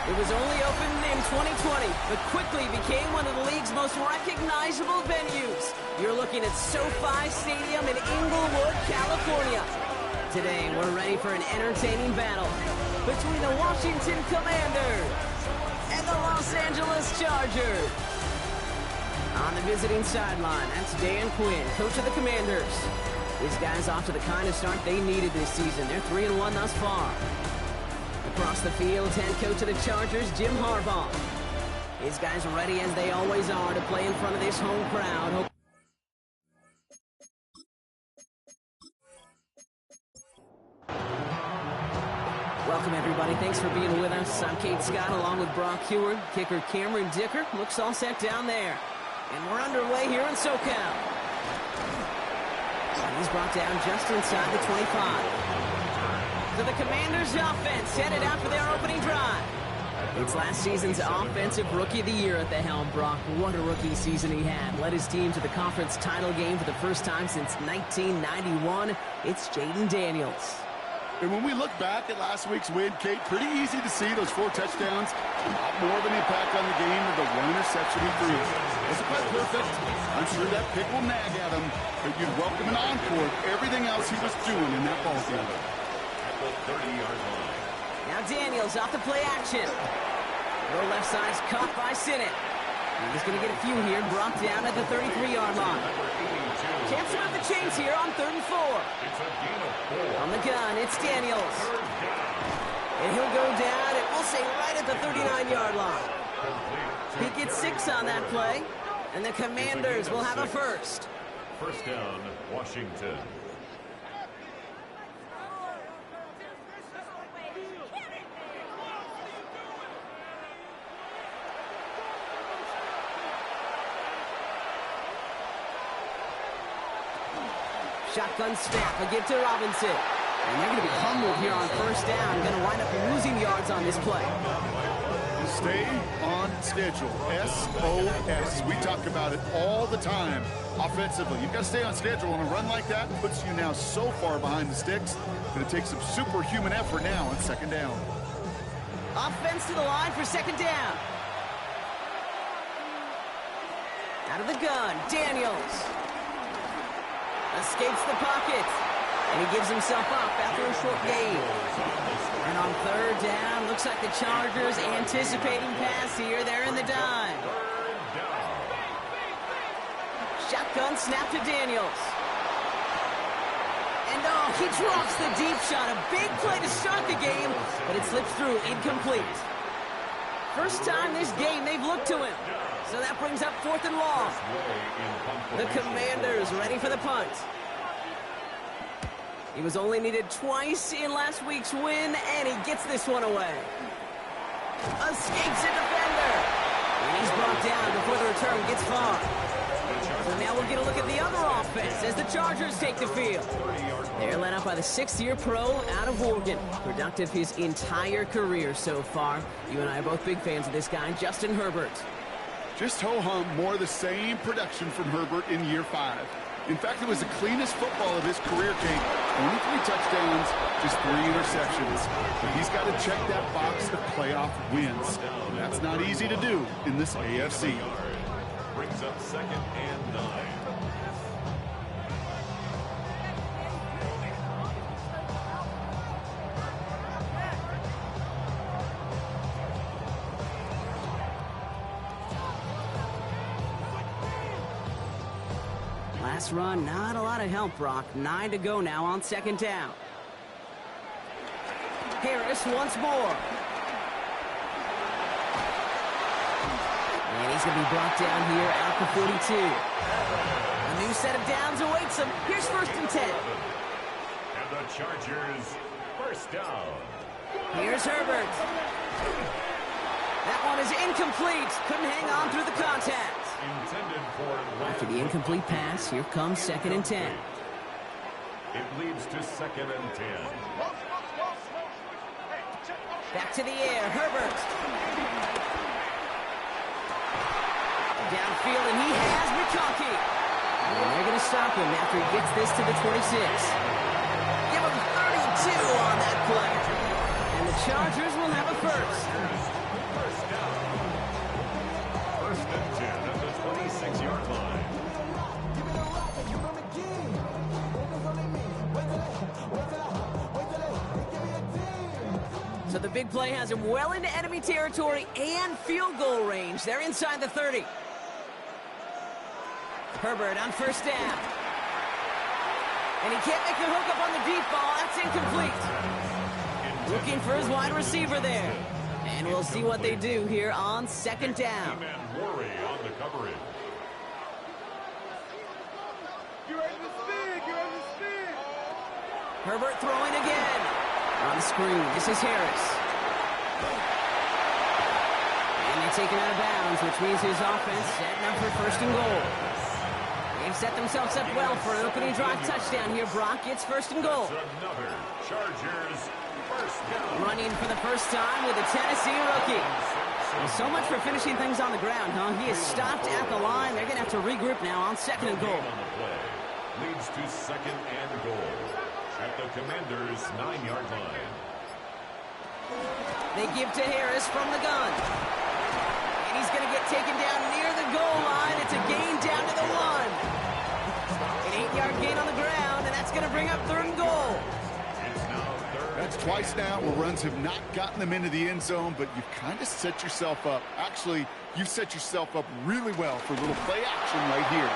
It was only opened in 2020, but quickly became one of the league's most recognizable venues. You're looking at SoFi Stadium in Inglewood, California. Today, we're ready for an entertaining battle between the Washington Commanders and the Los Angeles Chargers. On the visiting sideline, that's Dan Quinn, coach of the Commanders. These guys off to the kind of start they needed this season. They're 3-1 thus far. Across the field, head coach of the Chargers, Jim Harbaugh. These guys are ready as they always are to play in front of this home crowd. Welcome, everybody. Thanks for being with us. I'm Kate Scott along with Brock Heward. Kicker Cameron Dicker looks all set down there. And we're underway here in SoCal. He's brought down just inside the 25. So the Commanders' offense headed out for their opening drive. It's last season's Offensive Rookie of the Year at the helm, Brock. What a rookie season he had. Led his team to the conference title game for the first time since 1991. It's Jaden Daniels. And when we look back at last week's win, Kate, pretty easy to see those 4 touchdowns. A lot more of an impact on the game than the 1 interception he threw. Wasn't quite perfect. I'm sure that pick will nag at him, but you'd welcome an encore of everything else he was doing in that ball game. Now Daniels off the play action. Low left side's caught by Sinnott. He's going to get a few here, brought down at the 33-yard line. Chance to move the chains here on 3rd and 4. On the gun, it's Daniels. And he'll go down, and we'll say right at the 39-yard line. He gets 6 on that play, and the Commanders will have a first. First down, Washington. Shotgun snap, a give to Robinson. And they're going to be humbled here on first down. Going to wind up losing yards on this play. Stay on schedule. SOS. We talk about it all the time. Offensively, you've got to stay on schedule. On a run like that puts you now so far behind the sticks. Going to take some superhuman effort now on second down. Offense to the line for second down. Out of the gun, Daniels. Escapes the pocket, and he gives himself up after a short gain. And on third down, looks like the Chargers anticipating pass here. They're in the dime. Shotgun snap to Daniels. And oh, he drops the deep shot. A big play to start the game, but it slips through incomplete. First time this game they've looked to him. So that brings up 4th and long. The Commanders ready for the punt. He was only needed twice in last week's win, and he gets this one away. Escapes a defender. And he's brought down before the return gets far. So now we'll get a look at the other offense as the Chargers take the field. They're led up by the 6th-year pro out of Oregon. Productive his entire career so far. You and I are both big fans of this guy, Justin Herbert. Just ho-hum, more of the same production from Herbert in year 5. In fact, it was the cleanest football of his career, Kate. 23 touchdowns, just 3 interceptions. But he's got to check that box of playoff wins. And that's not easy to do in this AFC. Brings up 2nd and 9. Last run, not a lot of help, Brock. 9 to go now on second down. Harris once more. And he's going to be brought down here at the 42. A new set of downs awaits him. Here's 1st and 10. And the Chargers, first down. Here's Herbert. That one is incomplete. Couldn't hang on through the contact. After the incomplete pass, here comes 2nd and 10. It leads to 2nd and 10. Back to the air, Herbert. Downfield, and he has McConkey. And they're going to stop him after he gets this to the 26. Give him 32 on that play. And the Chargers will have a first. First down. First and 10 at the 26-yard line. So the big play has him well into enemy territory and field goal range. They're inside the 30. Herbert on first down. And he can't make the hook up on the deep ball. That's incomplete. Looking for his wide receiver there. And we'll see what they do here on second down. Man worry on the coverage. Herbert throwing again. On screen, this is Harris. And they take him out of bounds, which means his offense setting up for first and goal. They've set themselves up well for an opening drive touchdown here. Brock gets first and goal. Another Chargers first down. Running for the first time with a Tennessee rookie. Well, so much for finishing things on the ground, huh? He is stopped at the line. They're going to have to regroup now on second and goal. On the play leads to second and goal at the Commanders' 9-yard line. They give to Harris from the gun. And he's going to get taken down near the goal line. It's a gain down to the 1. An 8-yard gain on the ground, and that's going to bring up third and goal. It's now third. That's twice now where runs have not gotten them into the end zone, but you've kind of set yourself up. Actually, you've set yourself up really well for a little play action right here.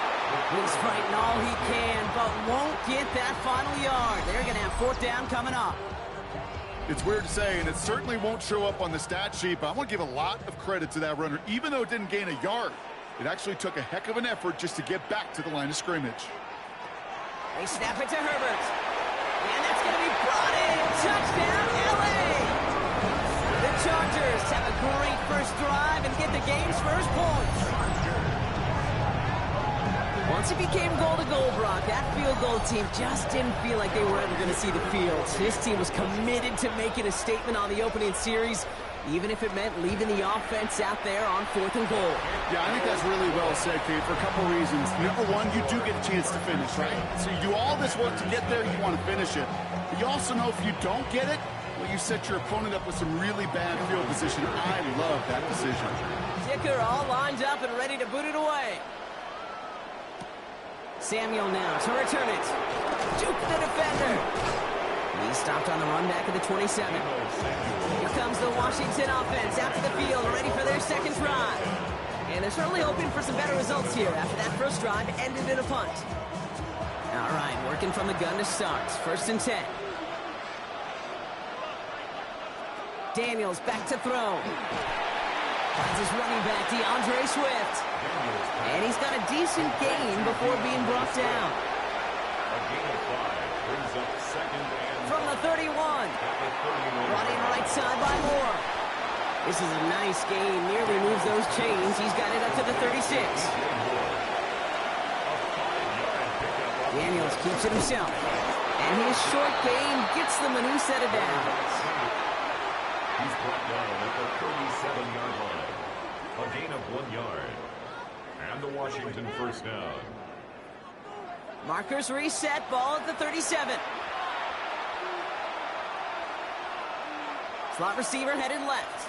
He's fighting all he can, but won't get that final yard. They're going to have fourth down coming up. It's weird to say, and it certainly won't show up on the stat sheet, but I want to give a lot of credit to that runner. Even though it didn't gain a yard, it actually took a heck of an effort just to get back to the line of scrimmage. They snap it to Herbert. And that's going to be brought in. Touchdown, L.A. The Chargers have a great first drive and get the game's first points. Once it became goal-to-goal, Brock, that field goal team just didn't feel like they were ever going to see the field. This team was committed to making a statement on the opening series, even if it meant leaving the offense out there on fourth and goal. Yeah, I think that's really well said, Kate, for a couple reasons. Number one, you do get a chance to finish, right? So you do all this work to get there, you want to finish it. But you also know if you don't get it, well, you set your opponent up with some really bad field position. I love that decision. Ticker all lined up and ready to boot it away. Samuel now to return it. Juke the defender. He's stopped on the run back at the 27. Here comes the Washington offense out to the field, ready for their second drive. And they're certainly hoping for some better results here after that first drive ended in a punt. All right, working from the gun to start. First and 10. Daniels back to throw. Finds his running back, DeAndre Swift. And he's got a decent gain before being brought down. A gain of 5 brings up second and From the 31. Brought in right side by Moore. This is a nice gain. Nearly moves those chains. He's got it up to the 36. Daniels keeps it himself. And his short gain gets them a new set of downs. He's brought down at the 37-yard line. A gain of 1 yard. And the Washington first down. Markers reset. Ball at the 37. Slot receiver headed left.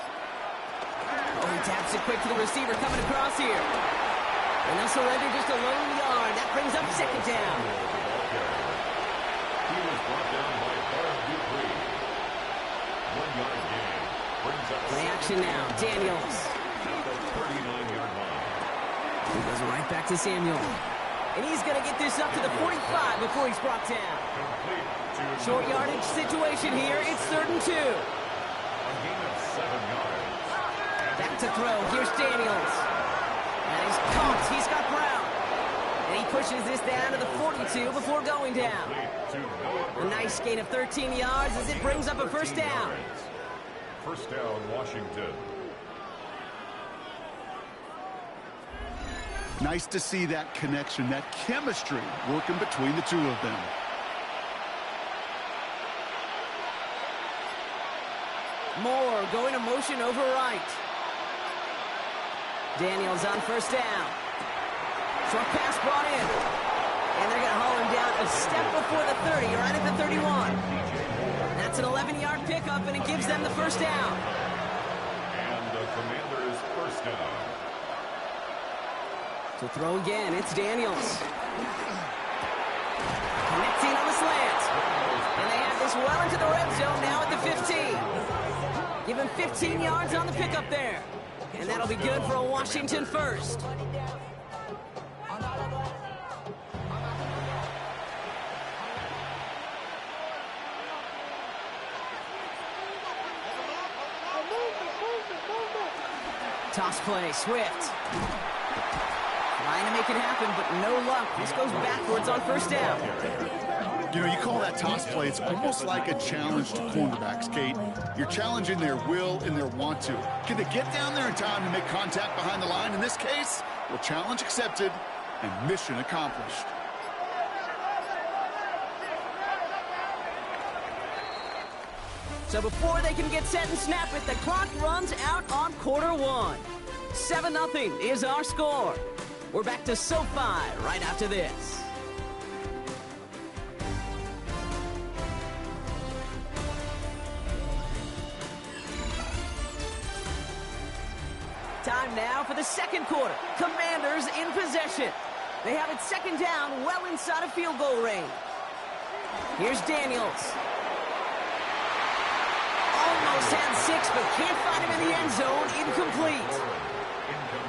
Oh, he taps it quick to the receiver coming across here. And they'll surrender just a lone yard. That brings up second down. He was brought down by Barb Dupree. 1 yard gain. Brings up Play action now. Daniels. at the 39-yard line. He goes right back to Samuel. And he's going to get this up to the 45 before he's brought down. Complete to Short yardage situation here. It's 3rd and 2. a gain of 7 yards. Back to throw. Here's Daniels. And he's caught. He's got Brown. And he pushes this down to the 42 before going down. To Noah A nice gain of 13 yards as it brings up a first down. First down, Washington. Nice to see that connection, that chemistry working between the two of them. Moore going to motion over right. Daniels on first down. Short pass brought in. And they're going to haul him down a step before the 30, right at the 31. That's an 11-yard pickup, and it gives them the first down. And a Commanders first down. To throw again, it's Daniels. Connecting on the slant. And they have this well into the red zone now at the 15. Give him 15 yards on the pickup there. And that'll be good for a Washington first. Toss play, Swift. Trying to make it happen, but no luck. This goes backwards on first down. You know, you call that toss play, it's almost like a challenge to cornerbacks, Kate. You're challenging their will and their want to. Can they get down there in time to make contact behind the line? In this case, well, challenge accepted and mission accomplished. So before they can get set and snap it, the clock runs out on quarter one. 7-0 is our score. We're back to SoFi right after this. Time now for the second quarter. Commanders in possession. They have it second down, well inside of field goal range. Here's Daniels. Almost had 6, but can't find him in the end zone. Incomplete.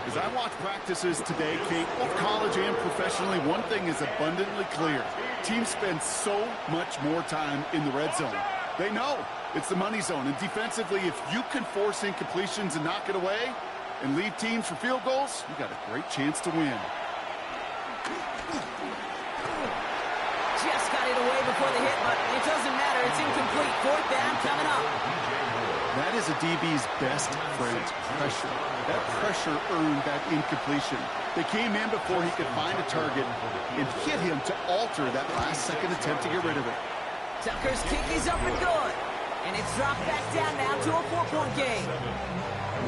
As I watch practices today, Kate, both college and professionally, one thing is abundantly clear. Teams spend so much more time in the red zone. They know it's the money zone, and defensively, if you can force incompletions and knock it away and lead teams for field goals, you got a great chance to win. Just got it away before the hit, but it doesn't matter. It's incomplete. Fourth down coming up. That is a DB's best friend, pressure. That pressure earned that incompletion. They came in before he could find a target and hit him to alter that last-second attempt to get rid of it. Tucker's kick is up and good. And it's dropped back down now to a 4-point game.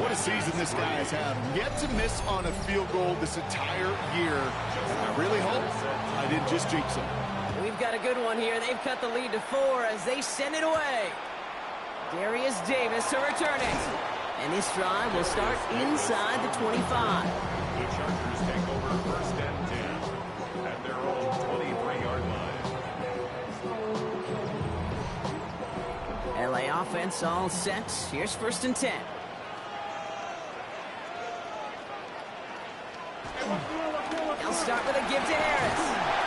What a season this guy has had. Yet to miss on a field goal this entire year. And I really hope I didn't just jinx him. We've got a good one here. They've cut the lead to 4 as they send it away. Darius Davis to return it. And this drive will start inside the 25. The Chargers take over first and 10 at their own 23-yard line. LA offense all set. Here's first and 10. They'll start with a give to Harris.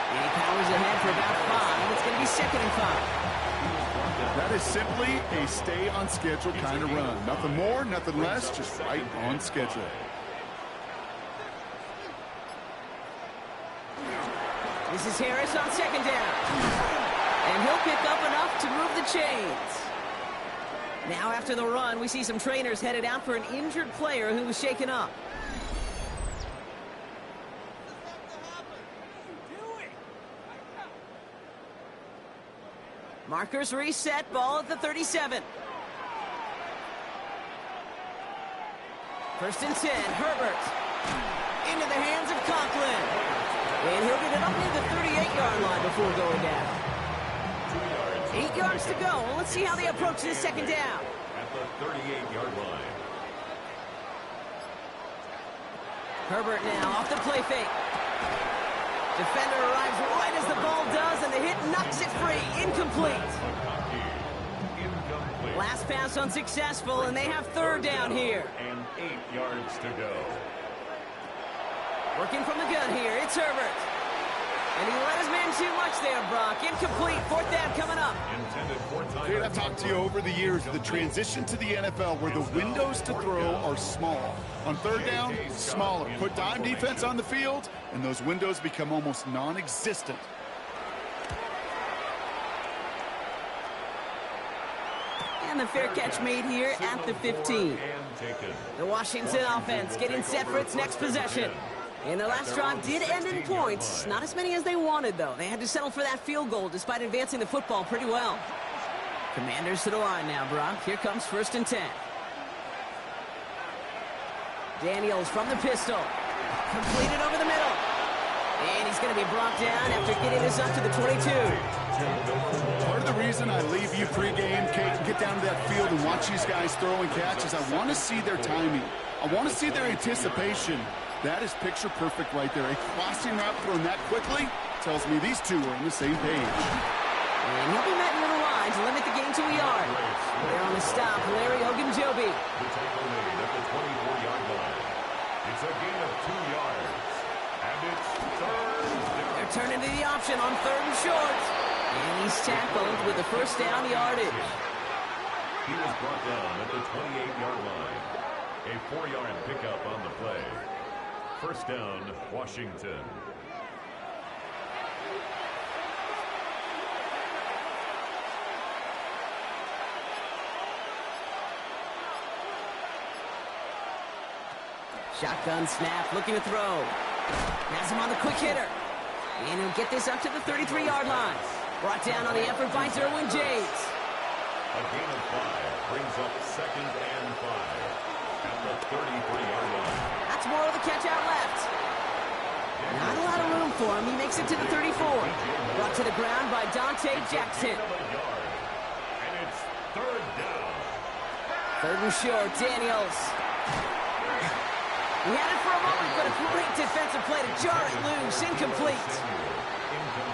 And he powers ahead for about 5. It's going to be second and 5. That is simply a stay-on-schedule kind of run. Nothing more, nothing less, just right on schedule. This is Harris on second down. And he'll pick up enough to move the chains. Now after the run, we see some trainers headed out for an injured player who was shaken up. Markers reset, ball at the 37. First and 10, Herbert. Into the hands of Conklin. And he'll get it up near the 38-yard line before going down. 8 yards to go. Well, let's see how they approach this second down. At the 38-yard line. Herbert now off the play fake. Defender arrives right as the ball does, and the hit knocks it free. Incomplete. Last pass unsuccessful, and they have third down here. And 8 yards to go. Working from the gun here, it's Herbert. And he let his man too much there, Brock. Incomplete, fourth down coming up. Dude, I've talked to you over the years, the transition to the NFL where the windows to throw are small. On third down, smaller. Put dime defense on the field, and those windows become almost non-existent. And the fair catch made here at the 15. The Washington offense getting set for its next possession. And their last drive did end in points. Not as many as they wanted, though. They had to settle for that field goal despite advancing the football pretty well. Commanders to the line now, Brock. Here comes first and 10. Daniels from the pistol. Completed over the middle. And he's going to be brought down after getting this up to the 22. Part of the reason I leave you pregame, Kate, get down to that field and watch these guys throw and catch is I want to see their timing. I want to see their anticipation. That is picture perfect right there. A crossing route thrown that quickly tells me these two are on the same page. And he'll be met near the line to limit the game to a yard. There on the stop, Larry Ogunjobi. The tackle made at the 24-yard line. It's a gain of 2 yards. And it's third down. They're turning to the option on 3rd and short. And he's tackled with the first down yardage. He was brought down at the 28-yard line. A 4-yard pickup on the play. First down, Washington. Shotgun snap, looking to throw. Has him on the quick hitter. And he'll get this up to the 33-yard line. Brought down on the effort by Derwin James. A gain of 5 brings up 2nd and 5 at the 33-yard line. That's more of the catch out left. Not a lot of room for him. He makes it to the 34. Brought to the ground by Dante Jackson. And it's 3rd down. 3rd and short, Daniels. He had it for a moment, but a great defensive play to jar it loose. Incomplete.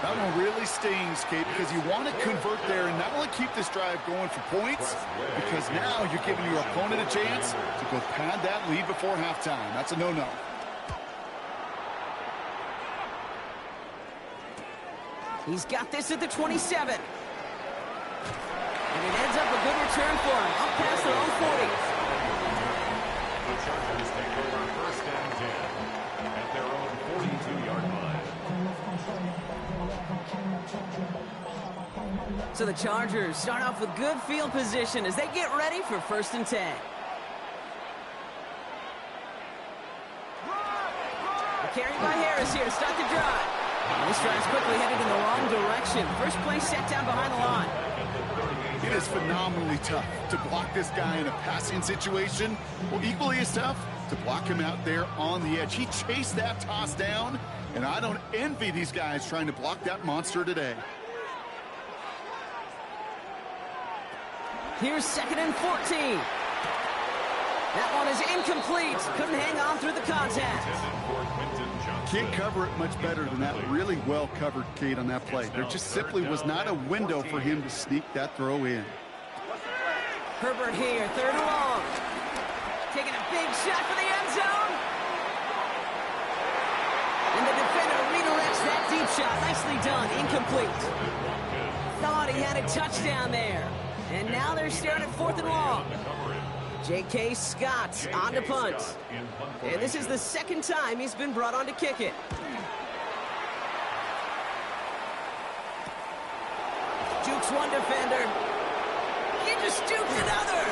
That one really stings, Kate, because you want to convert there and not only keep this drive going for points, because now you're giving your opponent a chance to go pad that lead before halftime. That's a no-no. He's got this at the 27. And it ends up a good return for him. Up past their own 40. The Chargers take over 1st and 10 at their own 42-yard line. So the Chargers start off with good field position as they get ready for 1st and 10. The carry by Harris here to start the drive. And this drive's quickly headed in the wrong direction. First play set down behind the line. It is phenomenally tough to block this guy in a passing situation. Well, equally as tough to block him out there on the edge. He chased that toss down, and I don't envy these guys trying to block that monster today. Here's 2nd and 14. That one is incomplete. Couldn't hang on through the contact. Can't cover it much better than that. Really well covered, Kate, on that play. There just simply was not a window for him to sneak that throw in. Herbert here, 3rd and long. Taking a big shot for the end zone. And the defender redirects that deep shot. Nicely done. Incomplete. Thought he had a touchdown there. And now they're staring at 4th and long. J.K. Scott on to punt. And this is the 2nd time he's been brought on to kick it. Jukes one defender. He just jukes another.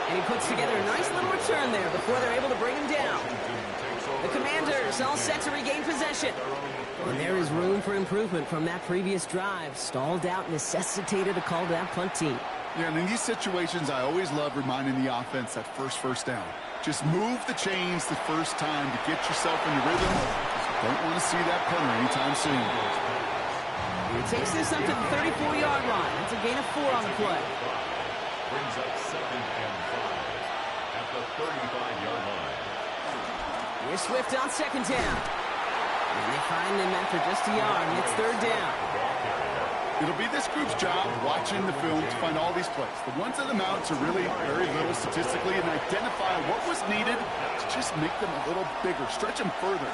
And he puts together a nice little return there before they're able to bring him down. The Commanders all set to regain possession. And there is room for improvement from that previous drive. Stalled out, necessitated a call to that punt team. Yeah, and in these situations, I always love reminding the offense that first down. Just move the chains the first time to get yourself in the rhythm. Don't want to see that punter anytime soon. He takes this up to the 34-yard line. That's a gain of 4 on the play. Brings up 2nd and 5 at the 35-yard line. Here's Swift on 2nd down. And they find him after just a yard, and it's 3rd down. It'll be this group's job watching the film to find all these plays. The ones that amount to really very little statistically and identify what was needed to just make them a little bigger, stretch them further.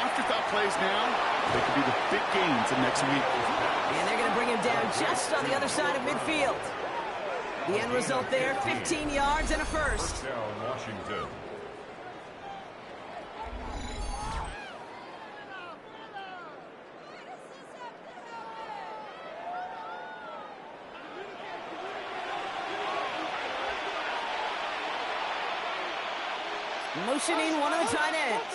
Afterthought plays now, they could be the big gains of next week. And they're going to bring him down just on the other side of midfield. The end result there, 15 yards and a first. First down, Washington. Motioning one of the tight ends.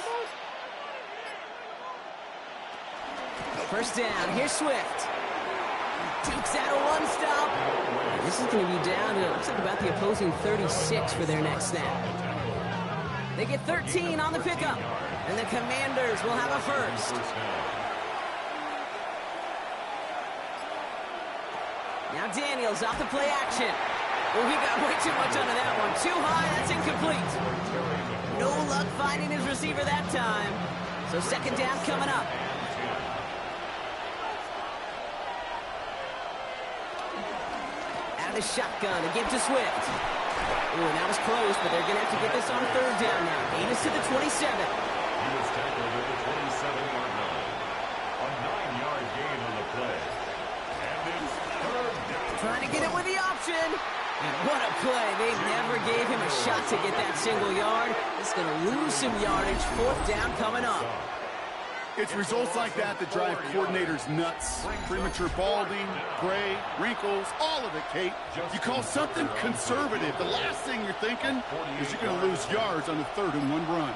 First down, here's Swift. Takes out a one stop. And this is going to be down to, looks like about the opposing 36 for their next snap. They get 13 on the pickup. And the Commanders will have a first. Now Daniels off the play action. Oh, he got way too much onto that one. Too high, that's incomplete. No luck finding his receiver that time. So second down coming up. Out of the shotgun, a give to Swift. Ooh, that was close, but they're going to have to get this on third down now. Gain us to the 27. He was tackled at the 27-yard line. A 9-yard gain on the play. And it's third down. Trying to get it with the option. And what a play. They never gave him a shot to get that single yard. It's going to lose some yardage. Fourth down coming up. It's results like that that drive coordinators nuts. Premature balding, gray, wrinkles, all of it, Kate. You call something conservative. The last thing you're thinking is you're going to lose yards on the 3rd and 1 run.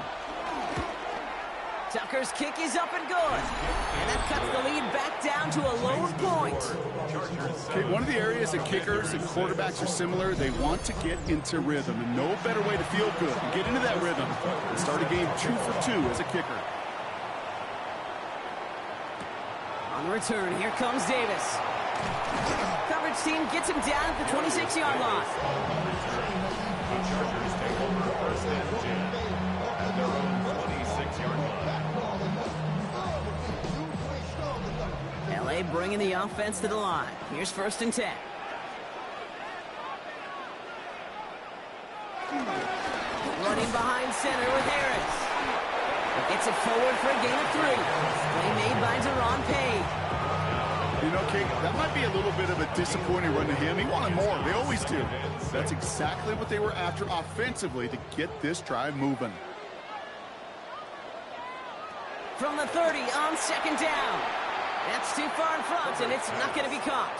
Tucker's kick is up and good. And that cuts the lead back down to a lone point. Okay, one of the areas that kickers and quarterbacks are similar, they want to get into rhythm. And no better way to feel good and get into that rhythm than start a game 2 for 2 as a kicker. On the return, here comes Davis. Coverage team gets him down at the 26-yard line. The Chargers take over first and 10 at their own 26-yard line. LA bringing the offense to the line. Here's first and 10. Running behind center with Harris. Gets it forward for a gain of 3. Play made by Deron Payne. You know, Kate, that might be a little bit of a disappointing run to him. He wanted more. They always do. That's exactly what they were after offensively to get this drive moving. From the 30 on second down. That's too far in front, and it's not going to be caught.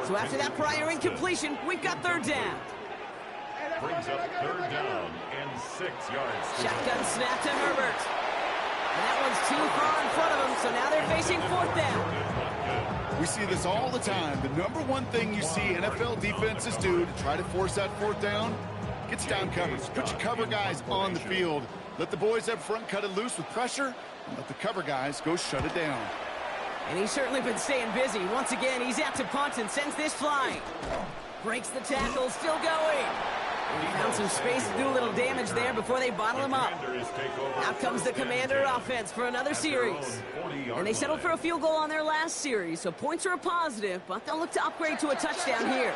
So after that prior incompletion, we've got third down. Brings up third down and 6 yards. Shotgun snap to Herbert. And that one's too far in front of him, so now they're facing fourth down. We see this all the time. The number one thing you see NFL defenses do to try to force that fourth down, gets down coverage. Put your cover guys on the field. Let the boys up front cut it loose with pressure, and let the cover guys go shut it down. And he's certainly been staying busy. Once again, he's out to punt and sends this flying. Breaks the tackle, still going. And he found some space to do a little damage there before they bottle him up. Out comes the Commander offense for another series. And they settled for a field goal on their last series, so points are a positive, but they'll look to upgrade to a touchdown here.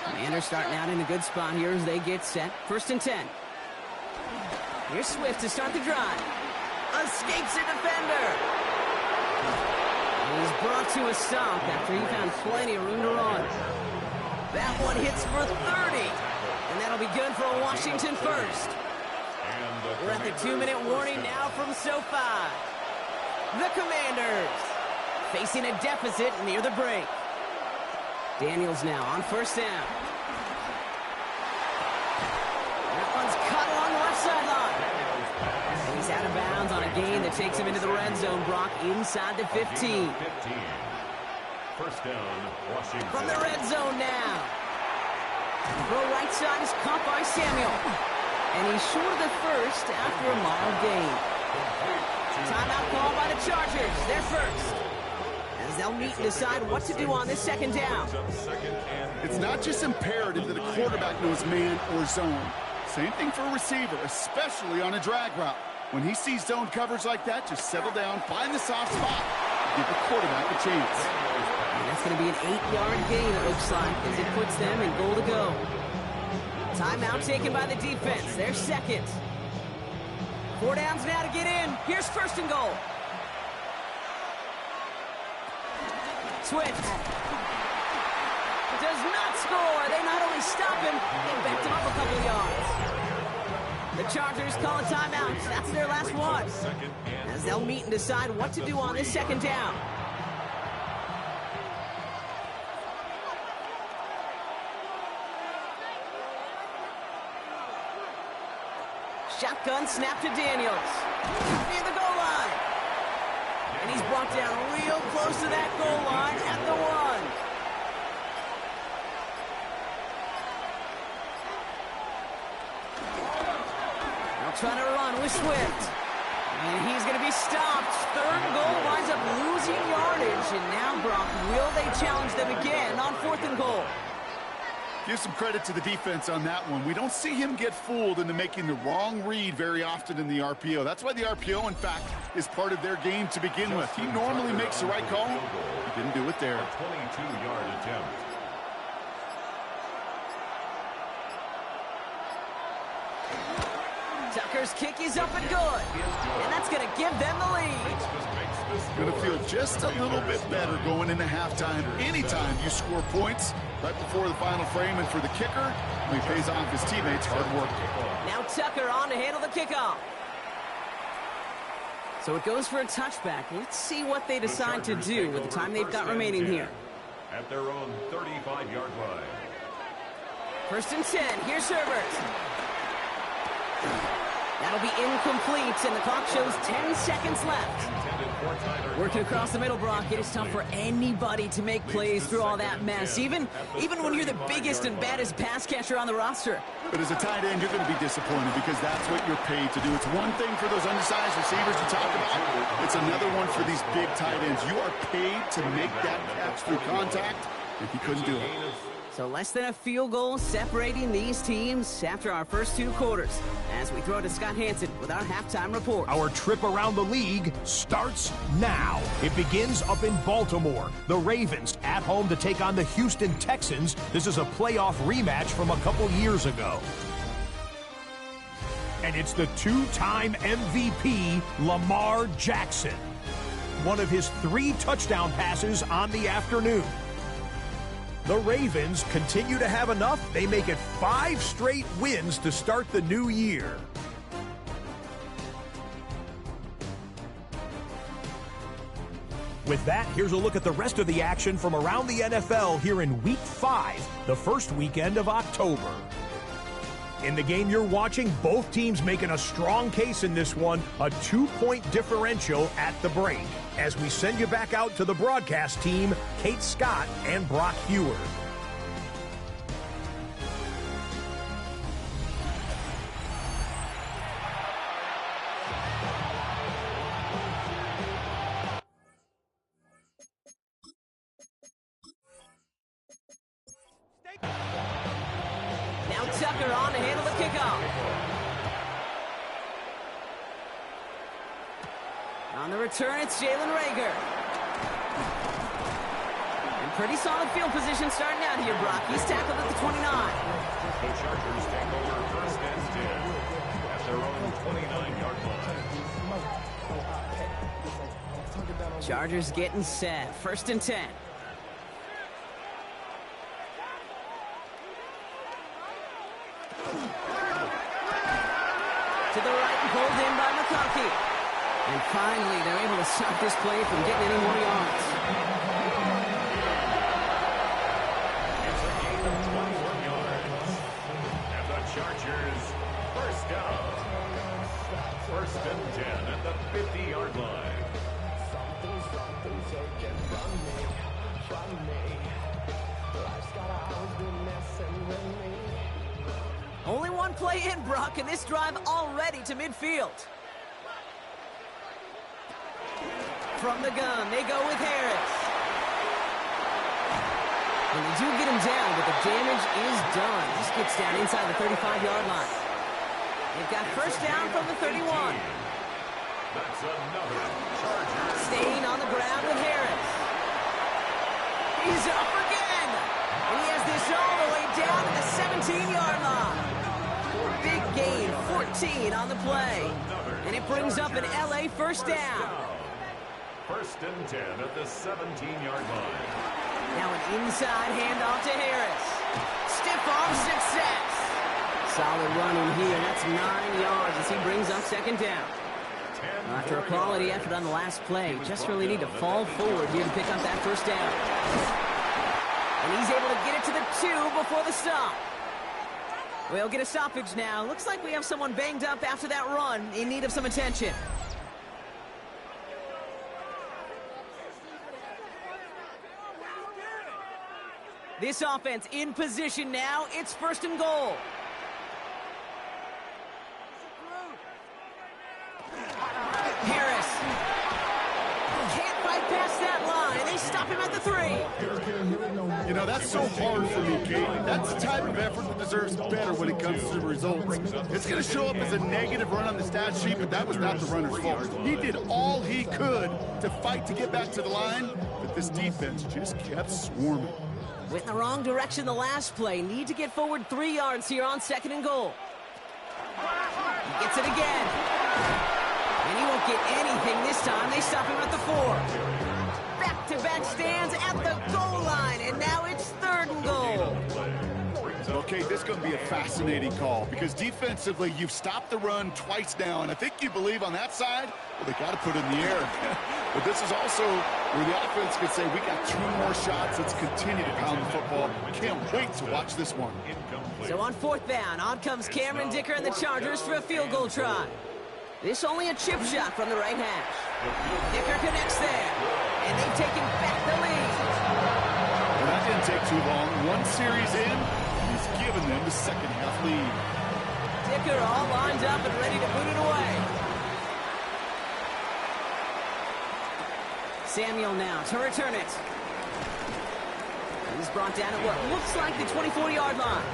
Commanders starting out in a good spot here as they get set. First and 10. Here's Swift to start the drive. Escapes a defender. And he's brought to a stop after he found plenty of room to run. That one hits for 30. And that'll be good for a Washington first. We're at the 2-minute warning now from SoFi. The Commanders facing a deficit near the break. Daniels now on first down. That one's cut along the left sideline. And he's out of bounds on a gain that takes him into the red zone. Brock inside the 15. First down, Washington. From the red zone now. Throw right side is caught by Samuel. And he's short of the first after a mild gain. Timeout call by the Chargers. They're first. As they'll meet and decide what to do on this second down. It's not just imperative that a quarterback knows man or zone. Same thing for a receiver, especially on a drag route. When he sees zone coverage like that, just settle down, find the soft spot, give the quarterback a chance. And that's going to be an 8-yard gain, it looks like, as it puts them in goal to go. Timeout taken by the defense. They're second. 4 downs now to get in. Here's first and goal. Swift does not score. They not only stop him, they backed him up a couple yards. The Chargers call a timeout. That's their last one. As they'll meet and decide what to do on this second down. Shotgun snap to Daniels. Near the goal line. And he's brought down real close to that goal line at the 1. They'll try to run with Swift. And he's going to be stopped. Third goal winds up losing yardage. And now, Brock, will they challenge them again on 4th and goal? Give some credit to the defense on that one. We don't see him get fooled into making the wrong read very often in the RPO. That's why the RPO, in fact, is part of their game to begin with. He normally makes the right call. He didn't do it there. 22-yard attempt. Tucker's kick is up and good. And that's going to give them the lead. Going to feel just a little bit better going into halftime. Anytime you score points right before the final frame, and for the kicker, he pays off his teammates' hard work. Now Tucker on to handle the kickoff. So it goes for a touchback. Let's see what they decide to do with the time they've got remaining here. At their own 35-yard line. 1st and 10. Here's Herbert. That'll be incomplete, and the clock shows 10 seconds left. Working across the middle, Brock, it is tough for anybody to make plays through all that mess, even when you're the biggest and baddest pass catcher on the roster. But as a tight end, you're going to be disappointed because that's what you're paid to do. It's one thing for those undersized receivers you talk about. It's another one for these big tight ends. You are paid to make that catch through contact, and he couldn't do it. So less than a field goal separating these teams after our first 2 quarters. As we throw to Scott Hansen with our halftime report. Our trip around the league starts now. It begins up in Baltimore. The Ravens at home to take on the Houston Texans. This is a playoff rematch from a couple years ago. And it's the 2-time MVP, Lamar Jackson. One of his 3 touchdown passes on the afternoon. The Ravens continue to have enough. They make it 5 straight wins to start the new year. With that, here's a look at the rest of the action from around the NFL here in Week 5, the first weekend of October. In the game you're watching, both teams making a strong case in this one, a 2-point differential at the break. As we send you back out to the broadcast team, Kate Scott and Brock Hewer. Now Tucker on to handle the kickoff. On the return, it's Jalen Reagor. And pretty solid field position starting out here, Brock. He's tackled at the 29. The Chargers take over 1st and 10 at their own 29-yard line. Chargers getting set. 1st and 10. To the right and pulled in by McConkey. And finally, they're able to stop this play from getting any more yards. It's a gain of 21 yards. And the Chargers, 1st down. 1st and 10 at the 50-yard line. Something's taken from me. Life's got always been messing with me. Only one play in, Brock, and this drive already to midfield. From the gun, they go with Harris. And they do get him down, but the damage is done. Just gets down inside the 35-yard line. They've got 1st down from the 31. That's another Chargers. Staying on the ground with Harris. He's up again. And he has this all the way down to the 17-yard line. Big gain, 14 on the play. And it brings up an LA 1st down. 1st and 10 at the 17-yard line. Now an inside handoff to Harris. Stiff arm success. Solid running here. That's 9 yards as he brings up 2nd down. After a quality effort on the last play, just really need to fall forward here to pick up that 1st down. And he's able to get it to the 2 before the stop. We'll get a stoppage now. Looks like we have someone banged up after that run in need of some attention. This offense in position now. It's 1st and goal. Harris can't fight past that line. They stop stop him at the 3. You know, that's so hard for me, Kate. That's the type of effort that deserves better when it comes to the results. It's going to show up as a negative run on the stat sheet, but that was not the runner's fault. He did all he could to fight to get back to the line, but this defense just kept swarming. Went in the wrong direction the last play. Need to get forward 3 yards here on 2nd and goal. He gets it again. And he won't get anything this time. They stop him at the 4. Back-to-back stands at the goal line, and now it's 3rd and goal. Okay, this is going to be a fascinating call because defensively, you've stopped the run twice now, and I think you believe on that side, well, they got to put it in the air. But this is also where the offense could say, we got 2 more shots. Let's continue to pound the football. Can't wait to watch this one. So on 4th down, on comes Cameron Dicker and the Chargers for a field goal try. This only a chip shot from the right hash. Dicker connects there, and they've taken back the lead. Well, that didn't take too long. 1 series in, he's given them the second half lead. Dicker all lined up and ready to boot it away. Samuel now to return it. He's brought down at what looks like the 24-yard line.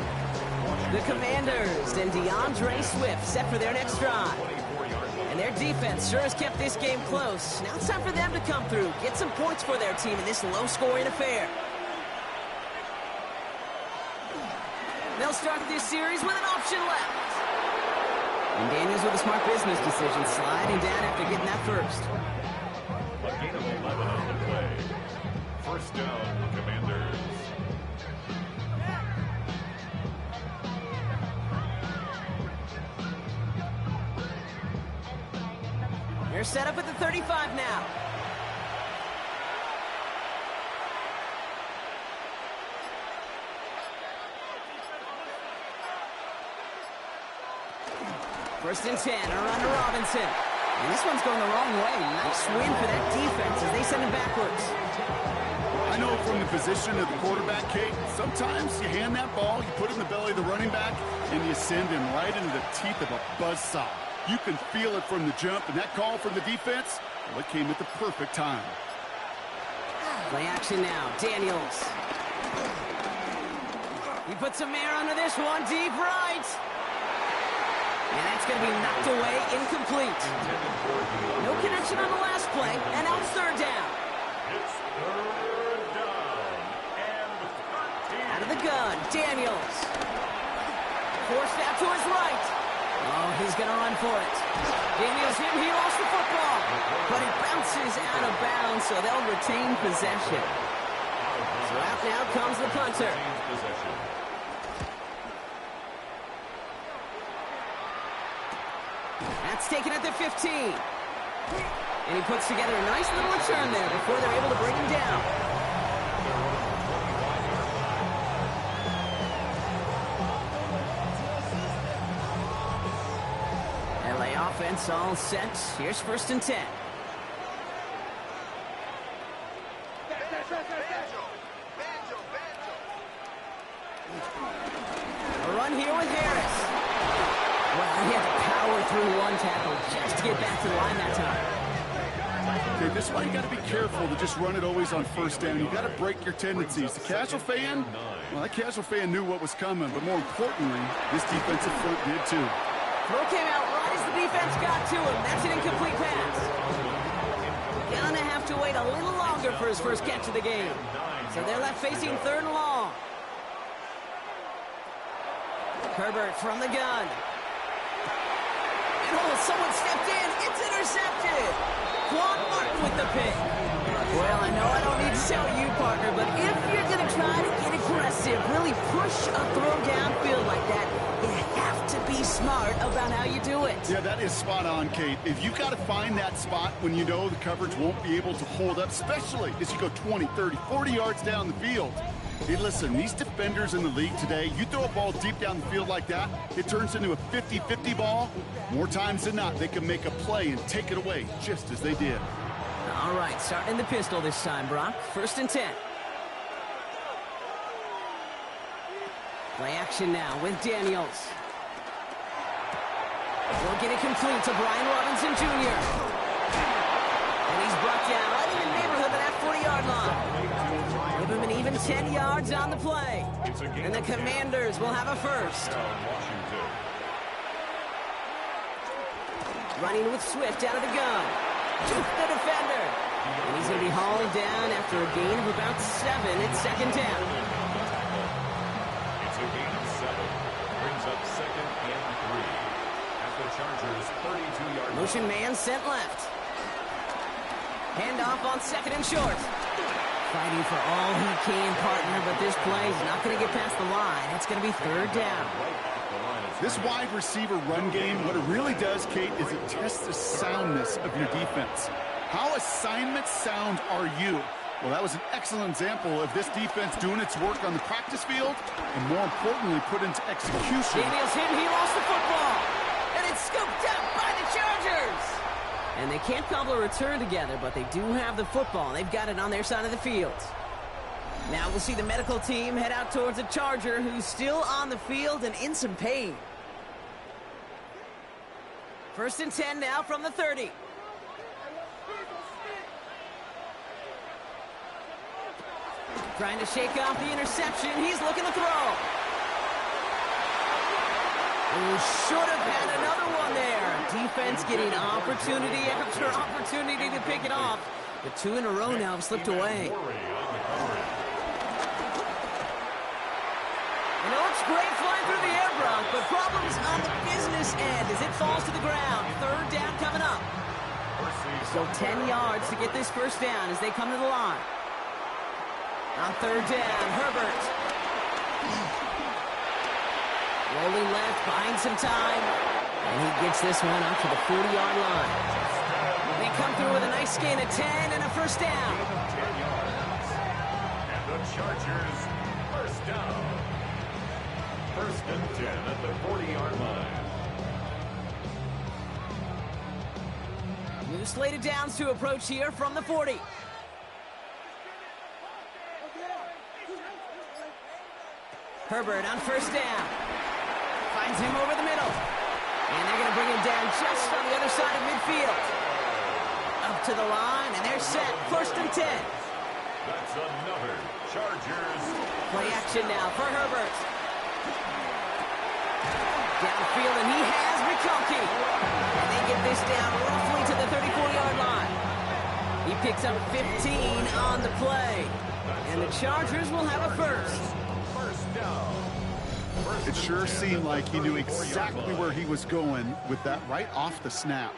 The Commanders and DeAndre Swift set for their next drive. And their defense sure has kept this game close. Now it's time for them to come through, get some points for their team in this low-scoring affair. They'll start this series with an option left. And Daniels with a smart business decision, sliding down after getting that first. A gain of 11 on the play. 1st down, Commanders. They're set up at the 35 now. First and 10, a run to Robinson. And this one's going the wrong way. Nice win for that defense as they send him backwards. I know from the position of the quarterback, Kate, sometimes you hand that ball, you put it in the belly of the running back, and you send him right into the teeth of a buzzsaw. You can feel it from the jump, and that call from the defense, well, it came at the perfect time. Play action now, Daniels. He puts some air under this one, deep right. And that's going to be knocked away, incomplete. No connection on the last play, and now it's 3rd down. It's 3rd down and 13. Out of the gun, Daniels. Forced out to his right. Oh, he's going to run for it. Daniels hit, he lost the football. But it bounces out of bounds, so they'll retain possession. So out now comes the punter. That's taken at the 15. And he puts together a nice little return there before they're able to bring him down. LA offense all set. Here's 1st and 10. A run here with Harris. Well, he had to power through one tackle just to get back to the line that time. Okay, this is why you got to be careful to just run it always on 1st down. You got to break your tendencies. The casual fan, well, that casual fan knew what was coming, but more importantly, this defensive front did too. Throw came out right as the defense got to him. That's an incomplete pass. Gonna have to wait a little longer for his first catch of the game. So they're left facing 3rd and long. Herbert from the gun. And oh, someone stepped in. It's intercepted. Quan Martin with the pick. Well, I know I don't need to tell you, partner, but if you're going to try to get aggressive, really push a throw downfield like that, you have to be smart about how you do it. Yeah, that is spot on, Kate. If you've got to find that spot when you know the coverage won't be able to hold up, especially as you go 20, 30, 40 yards down the field. Hey, listen, these defenders in the league today, you throw a ball deep down the field like that, it turns into a 50-50 ball. More times than not, they can make a play and take it away, just as they did. All right, starting the pistol this time, Brock. 1st and 10. Play action now with Daniels. We'll get it complete to Brian Robinson Jr. And he's brought down right in the neighborhood of that 40-yard line. given 10 yards on the play. And the Commanders will have a first. Running with Swift out of the gun. To the defender. And he's going to be hauled down after a gain of about 7 at second down. It's a gain of 7. Brings up second and 3. At the Chargers' 32-yard line. Motion man sent left. Handoff on second and short. Fighting for all he can, partner, but this play is not going to get past the line. It's going to be third down. This wide receiver run game, what it really does, Kate, is it tests the soundness of your defense. How assignment sound are you? Well, that was an excellent example of this defense doing its work on the practice field and, more importantly, put into execution. Daniels hit, he lost the football. And it's scooped up by the Chargers. And they can't cobble a return together, but they do have the football. They've got it on their side of the field. Now we'll see the medical team head out towards a Charger who's still on the field and in some pain. First and 10 now from the 30. Trying to shake off the interception. He's looking to throw. Should have had another one there. Defense getting opportunity after opportunity to pick it off. The 2 in a row now have slipped away. And it looks great flying through the air, Brock, but problems on the business end as it falls to the ground. Third down coming up. So 10 yards to get this first down as they come to the line. On third down, Herbert. Rolling left, buying some time. And he gets this one up to the 40-yard line. They come through with a nice gain of 10 and a first down. 10 yards. And the Chargers first down. First and 10 at the 40-yard line. New slated downs to approach here from the 40. Herbert on first down. Finds him over the middle. And they're going to bring him down just on the other side of midfield. Up to the line, and they're set. First and 10. That's another Chargers. Play action now for Herbert. Downfield, and he has McConkey. And they get this down roughly to the 34-yard line. He picks up 15 on the play. And the Chargers will have a first. It sure seemed like he knew exactly where he was going with that right off the snap.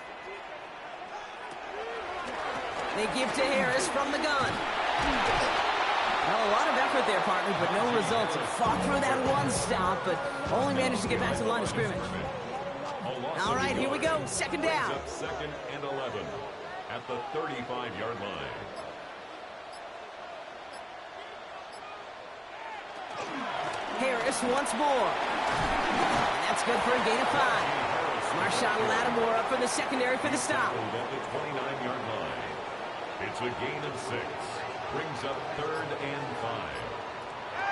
They give to Harris from the gun. Well, a lot of effort there, partner, but no results. Fought through that one stop, but only managed to get back to the line of scrimmage. All right, here we go. Second down. Second and 11 at the 35-yard line. Harris once more. And that's good for a gain of 5. Marshawn Lattimore up for the secondary for the stop. At the 29-yard line. It's a gain of 6. Brings up third and 5.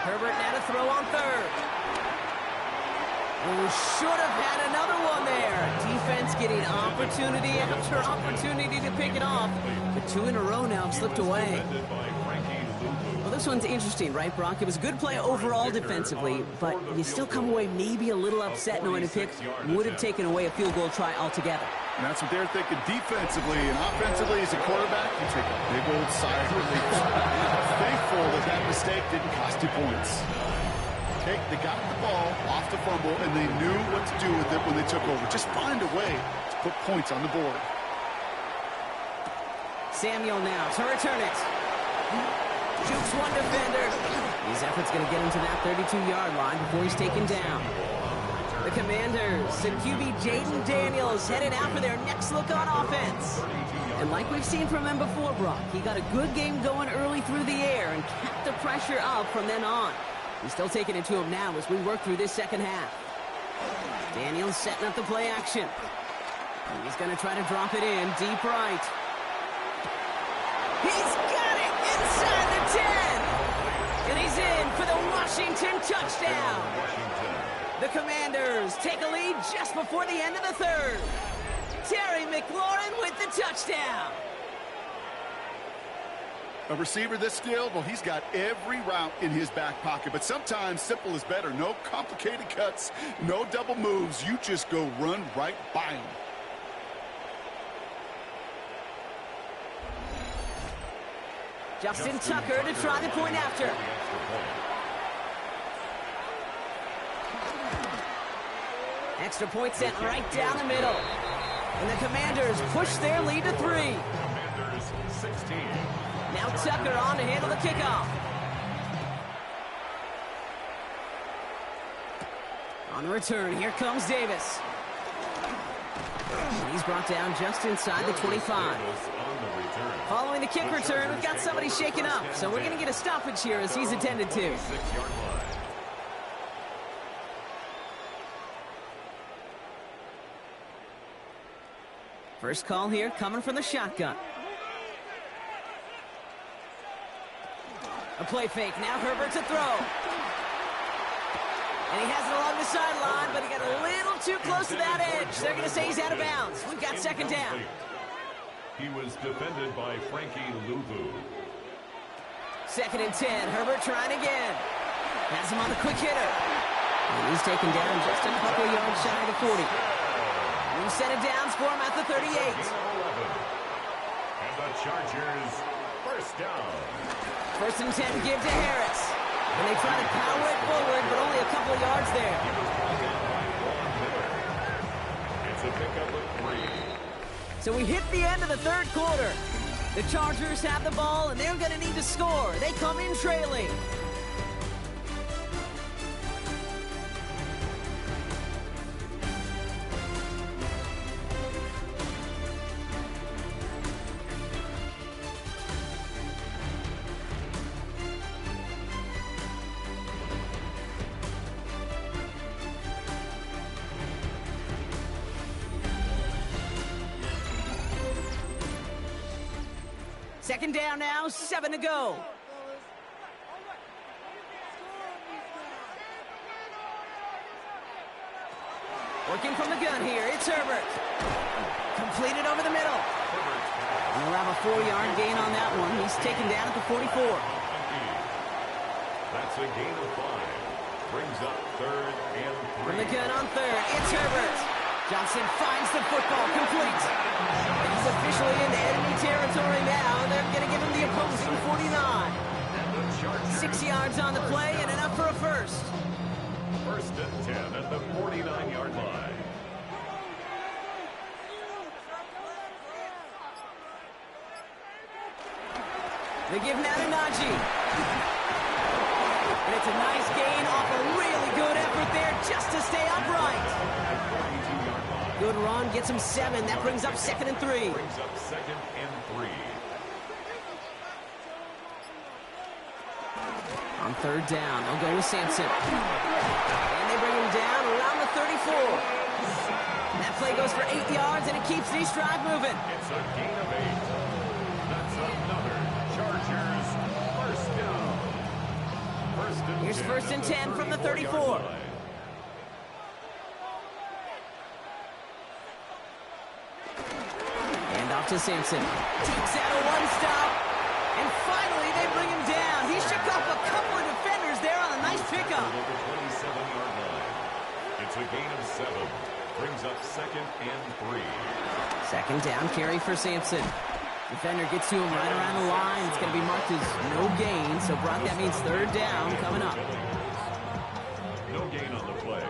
Herbert now to throw on third. Should have had another one there. Defense getting opportunity after opportunity to pick it off. The 2 in a row now have slipped away. Well, this one's interesting, right, Brock? It was a good play overall defensively, but you still come away maybe a little upset knowing the pick would have taken away a field goal try altogether. And that's what they're thinking defensively. And offensively, as a quarterback, you take a big old sigh of relief. Thankful that that mistake didn't cost you points. They got the ball off the fumble, and they knew what to do with it when they took over. Just find a way to put points on the board. Samuel now to return it. Jukes one defender. His effort's going to get him to that 32-yard line before he's taken down. The Commanders and QB Jaden Daniels headed out for their next look on offense. And like we've seen from him before, Brock, he got a good game going early through the air and kept the pressure up from then on. He's still taking it to him now as we work through this second half. Daniels setting up the play action. He's going to try to drop it in deep right. He's got it inside the 10. And he's in for the Washington touchdown. The Commanders take a lead just before the end of the third. Terry McLaurin with the touchdown. A receiver this skilled, well, he's got every route in his back pocket. But sometimes simple is better. No complicated cuts, no double moves. You just go run right by him. Justin Tucker to try the point after. Extra point sent right down the middle. And the Commanders push their lead to 3. Commanders 16. Now Tucker on to handle the kickoff. On the return, here comes Davis. And he's brought down just inside the 25. Following the kick return, we've got somebody shaken up. So we're going to get a stoppage here as he's attended to. 6-yard line. First call here coming from the shotgun. A play fake. Now Herbert to throw. And he has it along the sideline, but he got a little too close to that edge. They're going to say he's out of bounds. We've got second down. He was defended by Frankie Louvu. 2nd and 10. Herbert trying again. Has him on the quick hitter. And he's taken down just a couple yards shy of the 40. New set of downs for him at the 38. And the Chargers, first down. 1st and 10 give to Harris. And they try to power it forward, but only a couple of yards there. It's a pickup of 3. So we hit the end of the 3rd quarter. The Chargers have the ball, and they're going to need to score. They come in trailing. Second down now, 7 to go. Working from the gun here, it's Herbert. Completed over the middle. And we'll have a 4-yard gain on that one. He's taken down at the 44. That's a gain of 5. Brings up 3rd and 3. From the gun on 3rd, it's Herbert. Johnson finds the football, complete. And he's officially in enemy territory now. They're going to give him the opposing 49. 6 yards on the play and enough for a first. 1st and 10 at the 49-yard line. They give now to Najee. And it's a nice gain off a really good effort there just to stay upright. Good run, gets him 7. That brings up 2nd and 3. Brings up 2nd and 3. On 3rd down, they'll go with Sampson. And they bring him down around the 34. And that play goes for 8 yards, and it keeps this drive moving. It's a gain of 8. That's another Chargers first down. Here's 1st and 10 from the 34. Off to Sampson. Takes out a one-stop. And finally, they bring him down. He shook off a couple of defenders there on a nice pickup. It's a gain of 7. Brings up 2nd and 3. 2nd down carry for Sampson. Defender gets to him right around the line. It's going to be marked as no gain. So, Brock, that means 3rd down coming up. No gain on the play.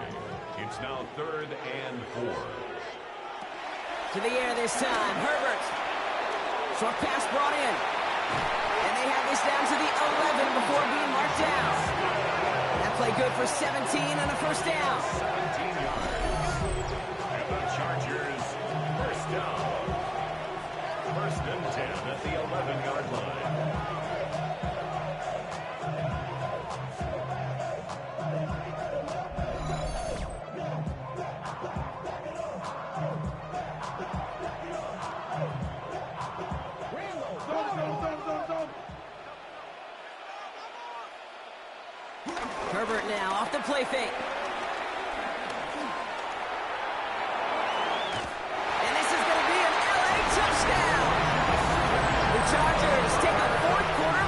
It's now 3rd and 4. To the air this time, Herbert. Short pass brought in. And they have this down to the 11 before being marked down. That play good for 17 and a first down. 17 yards. And the Chargers first down. 1st and 10 at the 11-yard line. Herbert now off the play fake. And this is going to be an LA touchdown. The Chargers take a 4th quarter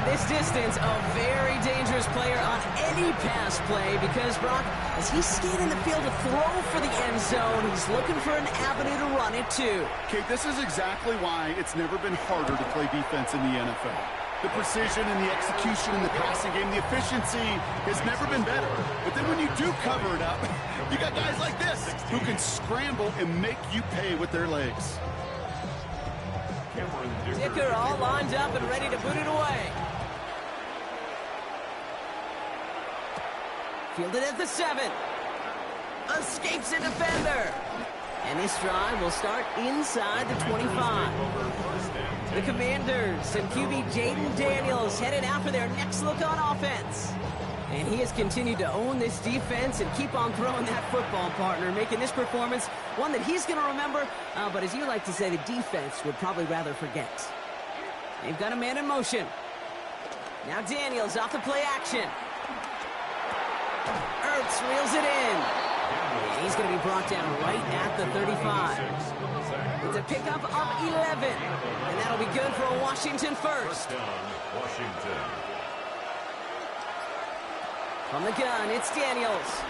this distance, a very dangerous player on any pass play because, Brock, as he's scanning the field to throw for the end zone, he's looking for an avenue to run it too. Kate, this is exactly why it's never been harder to play defense in the NFL. The precision and the execution in the passing game, the efficiency has never been better. But then when you do cover it up, you got guys like this who can scramble and make you pay with their legs. Dicker all lined up and ready to boot it away. Fielded at the 7. Escapes a defender. And this drive will start inside the 25. The Commanders and QB Jaden Daniels headed out for their next look on offense. And he has continued to own this defense and keep on throwing that football, partner, making this performance one that he's going to remember, but as you like to say, the defense would probably rather forget. They've got a man in motion. Now Daniels off the play action. Ertz reels it in. And he's going to be brought down right at the 35. It's a pickup of 11. And that'll be good for a Washington first. Washington. From the gun, it's Daniels.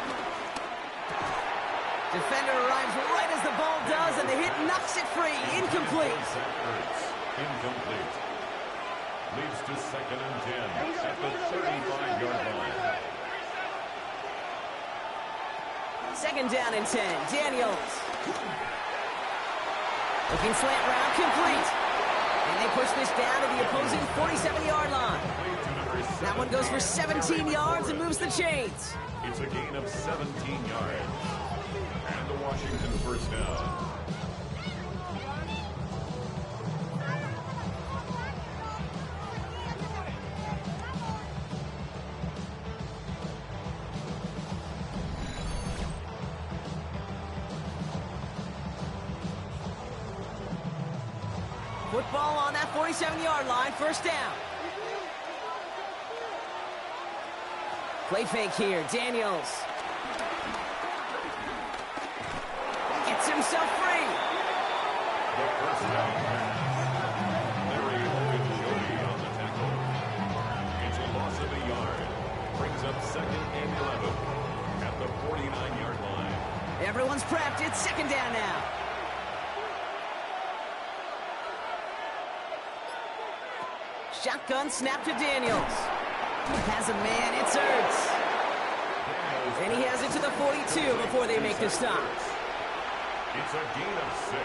Defender arrives right as the ball does, and the hit knocks it free. Incomplete. Incomplete. Leads to 2nd and 10 at the 35-yard line. 2nd down and 10. Daniels. Looking slant route, complete. And they push this down to the opposing 47-yard line. That one goes for 17 yards and moves the chains. It's a gain of 17 yards. And the Washington first down. Football on that 47-yard line, first down. Play fake here, Daniels. Gets himself free. The first down. Larry Ogunjobi on the tackle. It's a loss of a yard. Brings up 2nd and 11 at the 49-yard line. Everyone's prepped. It's 2nd down now. Shotgun snap to Daniels. Has a man, it's Ertz. And he has it to the 42 before they make the stop. It's a gain of 6.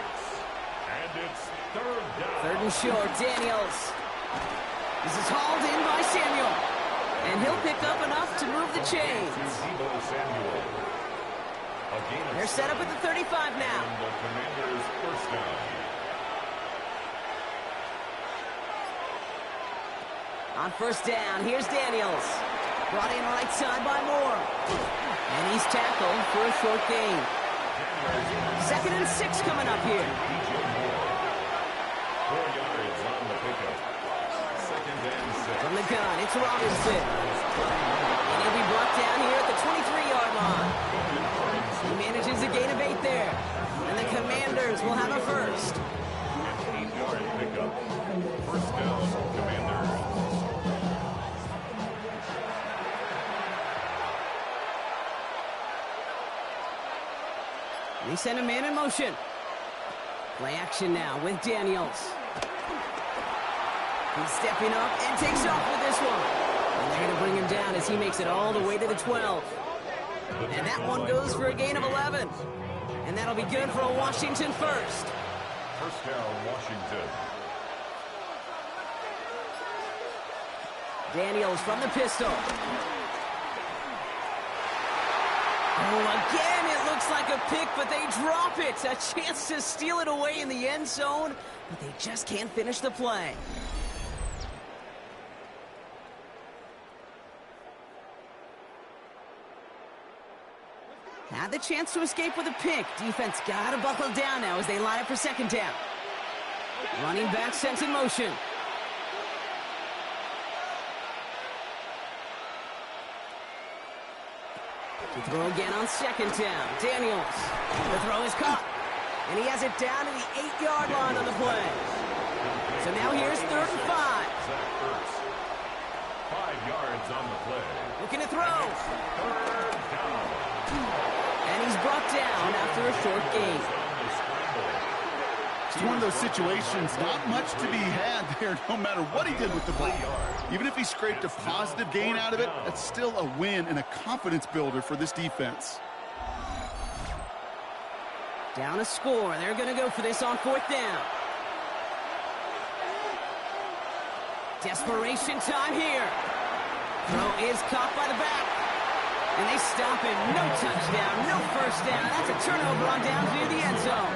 And it's 3rd down. 3rd and short, Daniels. This is hauled in by Samuel. And he'll pick up enough to move the chains. They're set up at the 35 now. And the Commanders' first down. On first down, here's Daniels. Brought in right side by Moore. And he's tackled for a short gain. 2nd and 6 coming up here. 4 yards on the pickup. 2nd and 6. From the gun, it's Robinson. And he'll be brought down here at the 23-yard line. He manages a gain of 8 there. And the Commanders will have a first. 8-yard pickup. First down, Commanders. They send a man in motion. Play action now with Daniels. He's stepping up and takes off with this one. And they're going to bring him down as he makes it all the way to the 12. And that one goes for a gain of 11. And that'll be good for a Washington first. First down, Washington. Daniels from the pistol. Oh, again, it looks like a pick, but they drop it. A chance to steal it away in the end zone, but they just can't finish the play. Had the chance to escape with a pick. Defense got to buckle down now as they line up for 2nd down. Running back sent in motion. To throw again on 2nd down. Daniels. The throw is caught. And he has it down to the 8-yard line on the play. So now here's 3rd and 5. yards on the play. Looking to throw. Third down. And he's brought down after a short gain. It's one of those situations, not much to be had there, no matter what he did with the ball. Even if he scraped a positive gain out of it, that's still a win and a confidence builder for this defense. Down a score. They're going to go for this on fourth down. Desperation time here. Throw is caught by the back. And they stop him. No touchdown, no first down. That's a turnover on downs near the end zone.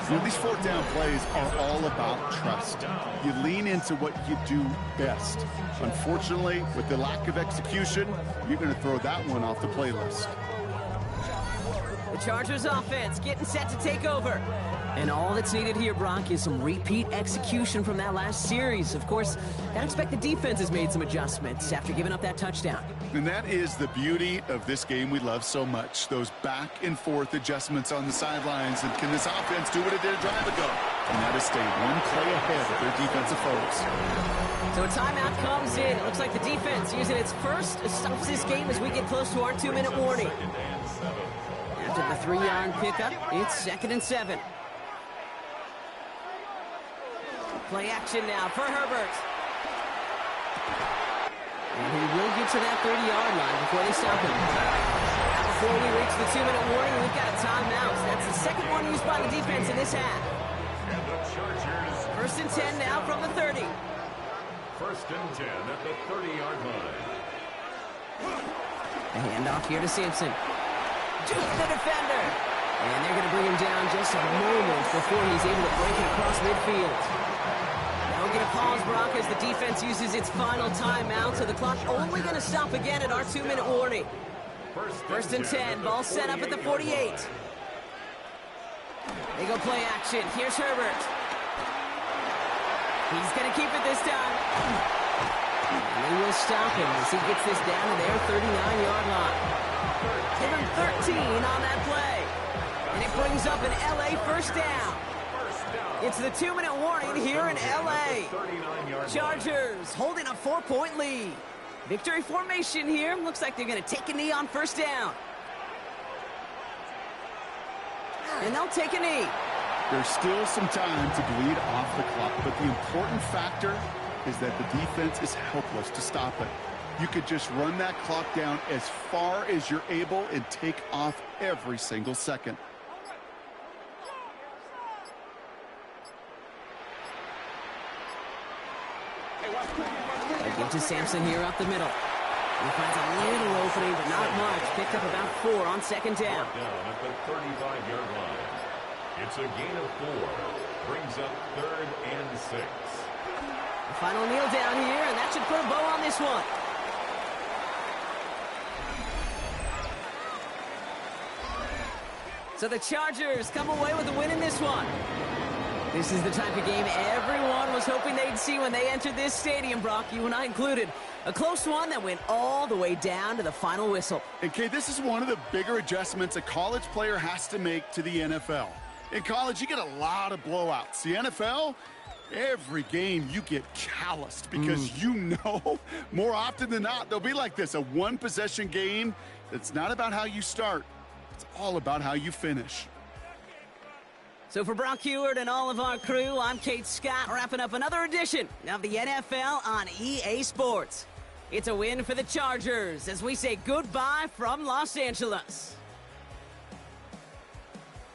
You know, these fourth down plays are all about trust. You lean into what you do best. Unfortunately, with the lack of execution, you're going to throw that one off the playlist. The Chargers offense getting set to take over. And all that's needed here, Brock, is some repeat execution from that last series. Of course, I expect the defense has made some adjustments after giving up that touchdown. And that is the beauty of this game we love so much. Those back and forth adjustments on the sidelines. And can this offense do what it did a drive ago? And that is stay one play ahead of their defensive foes. So a timeout comes in. It looks like the defense using its first stops this game as we get close to our 2-minute warning. After the 3-yard pickup, it's 2nd and 7. Play action now for Herbert. And he will get to that 30-yard line before they stop him. Now before we reach the 2-minute warning, we've got a timeout. That's the second one used by the defense in this half. And the Chargers. 1st and 10 now from the 30. 1st and 10 at the 30-yard line. The handoff here to Sampson. Juke the defender. And they're going to bring him down just a moment before he's able to break it across midfield. Now we're going to pause, Brock, as the defense uses its final timeout, so the clock only going to stop again at our 2-minute warning. 1st and 10, ball set up at the 48. They go play action. Here's Herbert. He's going to keep it this time. And they will stop him as he gets this down to their 39-yard line. Give him 13 on that play. And it brings up an LA first down. It's the 2-minute warning here in LA. Chargers holding a 4-point lead. Victory formation here. Looks like they're going to take a knee on first down. And they'll take a knee. There's still some time to bleed off the clock, but the important factor is that the defense is helpless to stop it. You could just run that clock down as far as you're able and take off every single second. They give to Sampson here up the middle. He finds a little opening, but not much. Picked up about 4 on 2nd down. Down at the 35-yard line. It's a gain of 4. Brings up 3rd and 6. The final kneel down here, and that should put a bow on this one. So the Chargers come away with a win in this one. This is the type of game everyone was hoping they'd see when they entered this stadium, Brock, you and I included. A close one that went all the way down to the final whistle. And, Kate, this is one of the bigger adjustments a college player has to make to the NFL. In college, you get a lot of blowouts. The NFL, every game you get calloused because you know more often than not they'll be like this, a one-possession game that's not about how you start. It's all about how you finish. So for Brock Heward and all of our crew, I'm Kate Scott, wrapping up another edition of the NFL on EA Sports. It's a win for the Chargers as we say goodbye from Los Angeles.